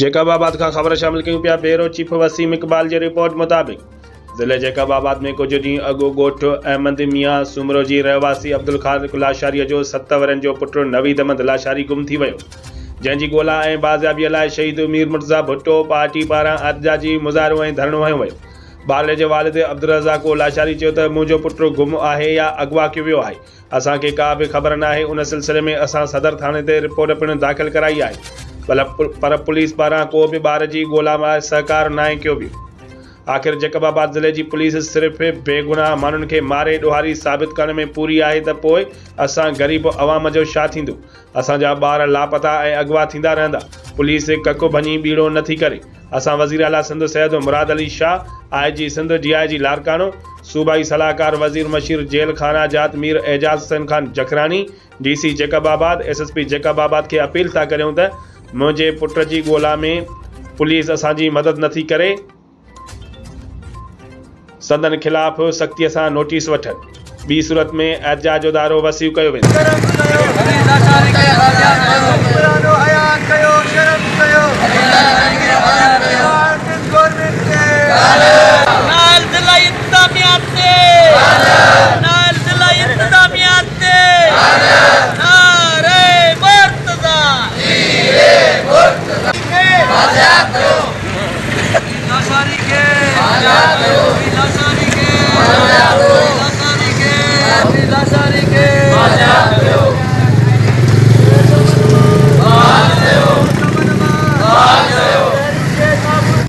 जैकबाबाद का खबर शामिल क्यों पिया ब्यूरो चीफ वसीम इकबाल की रिपोर्ट मुताबिक ज़िले जैकबाबाद में कुछ ॾींहं अॻु ॻोठ अहमद मियां सुमरो जी रहवासी अब्दुल ख़ालिक लाशारीअ जो 7 वरनि जो पुटु नवीद अहमद लाशारी गुम थी वियो, जंहिंजी ॻोल्हा ऐं बाज़ियाबीअ लाइ शहीद मीर मुर्तज़ा भुट्टो पार्टी पारां एहतजाजी मुज़ाहिरो ऐं धरणो हयो वियो। बाले जे वालिद अब्दुल रज़ाक लाशारी चयो त मुंहिंजो पुटु गुम आहे या अगवा कयो वियो आहे, असांखे का बि ख़बर न आहे। उन सिलसिले में असां सदर थाणे ते रिपोर्ट पिणु दाख़िल कराई आहे, पर पुलिस पारां को भी ॿार जी ॻोल्हा में सहकार नाहे कयो वियो। आख़िर जैकबाबाद ज़िले जी पुलिस सिर्फ़ बेगुनाह माण्हुनि खे मारे ॾोहारी साबित करण में पूरी आहे त पोइ असां ग़रीब अवाम जो छा थींदो? असांजा ॿार लापता ऐं अगवा थींदा रहंदा, पुलिस कक भञी बीड़ो नथी करे। असां वज़ीर आला सिंध सैयद मुराद अली शाह, IG सिंध DIG लारकानो, सूबाई सलाहकार वज़ीर मशीर जेल खाना जात मीर एजाज हसन खान जखरानी, DC जैकबाबाद SSP जैकबाबाद खे अपील था करियूं त मुंहिंजे पुट जी ॻोल्हा में पुलिस असांजी मदद नथी करे, संदन खिलाफ़ सख़्तीअ सां नोटिस वठनि, ॿी सूरत में एहतजाज जो दायरो वसीउ कयो वेंदो।